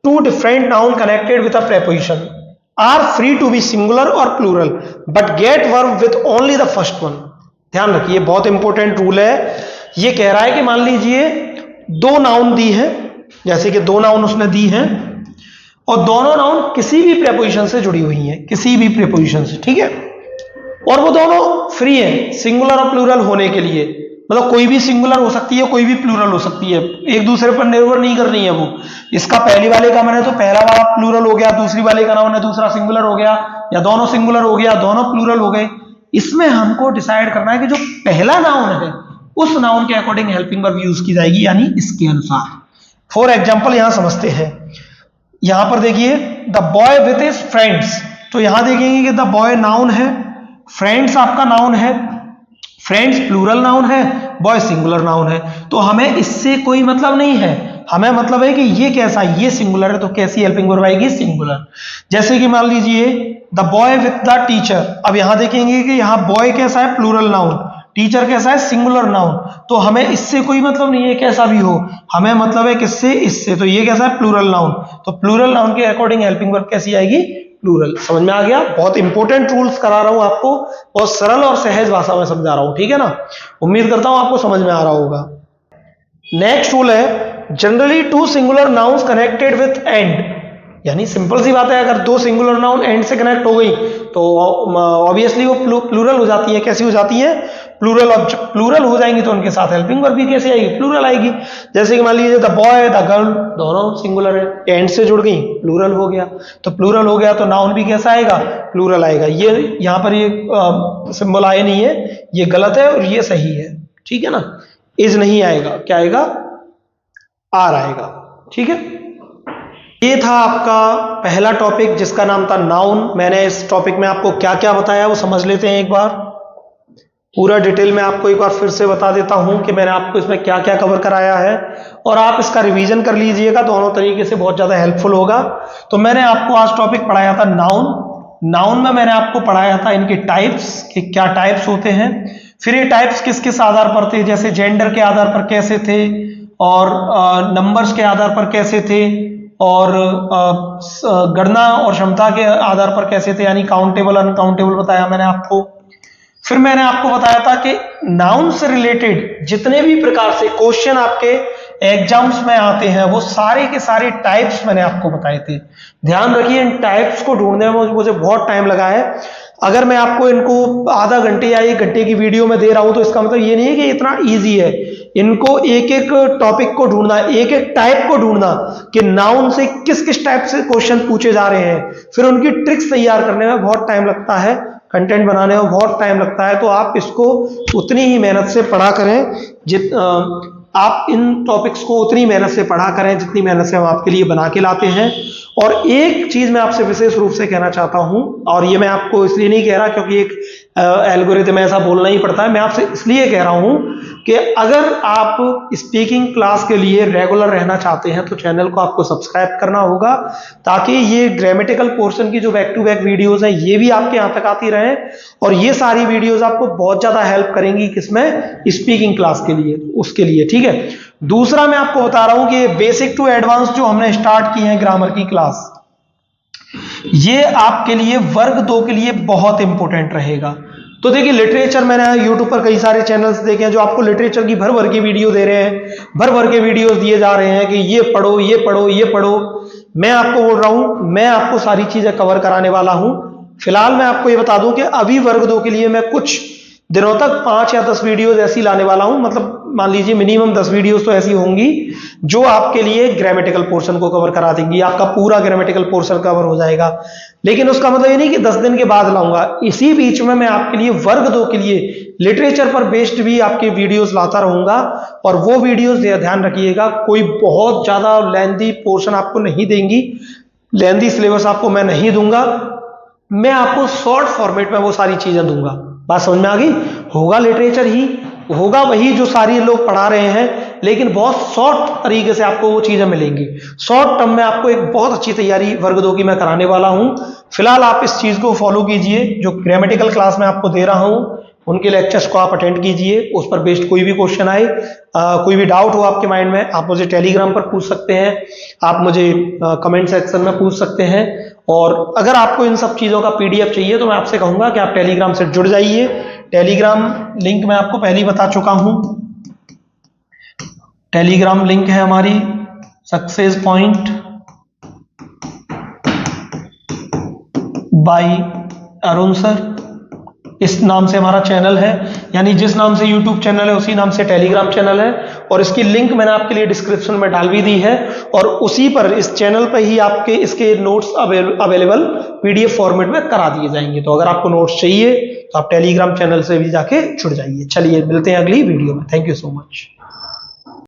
two different noun connected with a preposition are free to be singular और plural but get verb with only the first one. ध्यान रखिए, बहुत इंपॉर्टेंट रूल है। ये कह रहा है कि मान लीजिए दो नाउन दी है, जैसे कि दो नाउन उसने दी हैं और दोनों नाउन किसी भी प्रीपोजिशन से जुड़ी हुई हैं, किसी भी प्रीपोजिशन से, ठीक है, और वो दोनों फ्री हैं सिंगुलर और प्लूरल होने के लिए, मतलब कोई भी सिंगुलर हो सकती है, कोई भी प्लूरल हो सकती है, एक दूसरे पर निर्भर नहीं करनी है वो। इसका पहली वाले का मैंने तो पहला वाला प्लूरल हो गया, दूसरी वाले का नाउन है दूसरा सिंगुलर हो गया, या दोनों सिंगुलर हो गया दोनों प्लूरल हो गए। इसमें हमको डिसाइड करना है कि जो पहला नाउन है उस नाउन के अकॉर्डिंग हेल्पिंग वर्ब यूज की जाएगी, यानी इसके अनुसार। फॉर एग्जाम्पल यहां समझते हैं, यहां पर देखिए the boy with his friends, तो यहां देखेंगे कि द बॉय नाउन है, फ्रेंड्स आपका नाउन है, फ्रेंड्स प्लूरल नाउन है, बॉय सिंगुलर नाउन है, तो हमें इससे कोई मतलब नहीं है, हमें मतलब है कि ये कैसा, ये सिंगुलर है तो कैसी हेल्पिंग वर्ब आएगी? सिंगुलर। जैसे कि मान लीजिए the boy with the teacher, अब यहां देखेंगे कि यहां बॉय कैसा है? प्लूरल नाउन, टीचर कैसा है? सिंगुलर नाउन, तो हमें इससे कोई मतलब नहीं है कैसा भी हो, हमें मतलब है किससे? इससे, तो ये कैसा है? प्लूरल नाउन, तो प्लूरल नाउन के अकॉर्डिंग हेल्पिंग वर्ब कैसी आएगी? प्लूरल। समझ में आ गया? बहुत इंपॉर्टेंट रूल्स करा रहा हूं आपको, बहुत सरल और सहज भाषा में समझा रहा हूं, ठीक है ना? उम्मीद करता हूं आपको समझ में आ रहा होगा। नेक्स्ट रूल है, generally two singular nouns connected with and, यानी सिंपल सी बात है, अगर दो सिंगुलर नाउन एंड से कनेक्ट हो गई तो ऑब्वियसली वो प्लूरल हो जाती है। कैसी हो जाती है? प्लूरल। और प्लूरल हो जाएंगी तो उनके साथ हेल्पिंग वर्ब भी कैसे आएगी? प्लूरल आएगी। जैसे कि मान लीजिए द बॉय द गर्ल, दोनों सिंगुलर है, एंड से जुड़ गई, प्लूरल हो गया, तो प्लूरल हो गया तो नाउन भी कैसा आएगा? प्लूरल आएगा। ये यहाँ पर ये सिंबल आए नहीं है, ये गलत है और ये सही है, ठीक है ना? इज नहीं आएगा, क्या आएगा? आर आएगा, ठीक है। ये था आपका पहला टॉपिक जिसका नाम था नाउन। मैंने इस टॉपिक में आपको क्या क्या बताया वो समझ लेते हैं एक बार, पूरा डिटेल में आपको एक बार फिर से बता देता हूं कि मैंने आपको इसमें क्या क्या कवर कराया है, और आप इसका रिवीजन कर लीजिएगा, दोनों तरीके से बहुत ज्यादा हेल्पफुल होगा। तो मैंने आपको आज टॉपिक पढ़ाया था नाउन। नाउन में मैंने आपको पढ़ाया था इनके टाइप्स, कि क्या टाइप्स होते हैं, फिर ये टाइप्स किस किस आधार पर थे, जैसे जेंडर के आधार पर कैसे थे, और नंबर्स के आधार पर कैसे थे, और गणना और क्षमता के आधार पर कैसे थे, यानी काउंटेबल अनकाउंटेबल बताया मैंने आपको। फिर मैंने आपको बताया था कि नाउन से रिलेटेड जितने भी प्रकार से क्वेश्चन आपके एग्जाम्स में आते हैं वो सारे के सारे टाइप्स मैंने आपको बताए थे। ध्यान रखिए, इन टाइप्स को ढूंढने में मुझे बहुत टाइम लगा है। अगर मैं आपको इनको आधा घंटे या 1 घंटे की वीडियो में दे रहा हूं तो इसका मतलब ये नहीं है कि इतना इजी है। इनको एक एक टॉपिक को ढूंढना, एक एक टाइप को ढूंढना कि नाउन से किस किस टाइप से क्वेश्चन पूछे जा रहे हैं, फिर उनकी ट्रिक्स तैयार करने में बहुत टाइम लगता है, कंटेंट बनाने में बहुत टाइम लगता है। तो आप इसको उतनी ही मेहनत से पढ़ा करें, आप इन टॉपिक्स को उतनी मेहनत से पढ़ा करें जितनी मेहनत से हम आपके लिए बना के लाते हैं। और एक चीज मैं आपसे विशेष रूप से कहना चाहता हूं, और ये मैं आपको इसलिए नहीं कह रहा क्योंकि एक एल्गोरिथम ऐसा बोलना ही पड़ता है, मैं आपसे इसलिए कह रहा हूं कि अगर आप स्पीकिंग क्लास के लिए रेगुलर रहना चाहते हैं तो चैनल को आपको सब्सक्राइब करना होगा, ताकि ये ग्रामेटिकल पोर्शन की जो बैक टू बैक वीडियोस हैं ये भी आपके यहाँ तक आती रहे, और ये सारी वीडियोस आपको बहुत ज्यादा हेल्प करेंगी किसमें? स्पीकिंग क्लास के लिए, उसके लिए, ठीक है। दूसरा मैं आपको बता रहा हूं कि बेसिक टू एडवांस जो हमने स्टार्ट की है ग्रामर की क्लास, ये आपके लिए वर्ग 2 के लिए बहुत इंपॉर्टेंट रहेगा। तो देखिए, लिटरेचर मैंने यूट्यूब पर कई सारे चैनल्स देखे हैं जो आपको लिटरेचर की भर भर की वीडियो दे रहे हैं, भर भर के वीडियोस दिए जा रहे हैं कि ये पढ़ो ये पढ़ो ये पढ़ो। मैं आपको बोल रहा हूं, मैं आपको सारी चीजें कवर कराने वाला हूं। फिलहाल मैं आपको ये बता दूं कि अभी वर्ग 2 के लिए मैं कुछ दिनों तक 5 या 10 वीडियोस ऐसी लाने वाला हूं, मतलब मान लीजिए मिनिमम 10 वीडियोस तो ऐसी होंगी जो आपके लिए ग्रामेटिकल पोर्शन को कवर करा देंगी, आपका पूरा ग्रामेटिकल पोर्शन कवर हो जाएगा। लेकिन उसका मतलब ये नहीं कि 10 दिन के बाद लाऊंगा, इसी बीच में मैं आपके लिए वर्ग 2 के लिए लिटरेचर पर बेस्ड भी आपके वीडियोस लाता रहूंगा। और वो वीडियोस ध्यान रखिएगा, कोई बहुत ज्यादा लेंथी पोर्शन आपको नहीं देंगी, लेंथी सिलेबस आपको मैं नहीं दूंगा, मैं आपको शॉर्ट फॉर्मेट में वो सारी चीजें दूंगा। बात समझ में आ गई? होगा लिटरेचर ही, होगा वही जो सारे लोग पढ़ा रहे हैं, लेकिन बहुत शॉर्ट तरीके से आपको वो चीजें मिलेंगी। शॉर्ट टर्म में आपको एक बहुत अच्छी तैयारी वर्ग 2 की मैं कराने वाला हूं। फिलहाल आप इस चीज को फॉलो कीजिए, जो ग्रामेटिकल क्लास में आपको दे रहा हूं उनके लेक्चर्स को आप अटेंड कीजिए। उस पर बेस्ड कोई भी क्वेश्चन आए, कोई भी डाउट हो आपके माइंड में, आप मुझे टेलीग्राम पर पूछ सकते हैं, आप मुझे कमेंट सेक्शन में पूछ सकते हैं। और अगर आपको इन सब चीजों का पीडीएफ चाहिए तो मैं आपसे कहूंगा कि आप टेलीग्राम से जुड़ जाइए। टेलीग्राम लिंक मैं आपको पहले ही बता चुका हूं। टेलीग्राम लिंक है हमारी success point by Arun sir, इस नाम से हमारा चैनल है, यानी जिस नाम से यूट्यूब चैनल है उसी नाम से टेलीग्राम चैनल है। और इसकी लिंक मैंने आपके लिए डिस्क्रिप्शन में डाल भी दी है, और उसी पर इस चैनल पर ही आपके इसके नोट्स अवेलेबल पीडीएफ फॉर्मेट में करा दिए जाएंगे। तो अगर आपको नोट्स चाहिए तो आप टेलीग्राम चैनल से भी जाके जुड़ जाइए। चलिए मिलते हैं अगली वीडियो में। Thank you so much.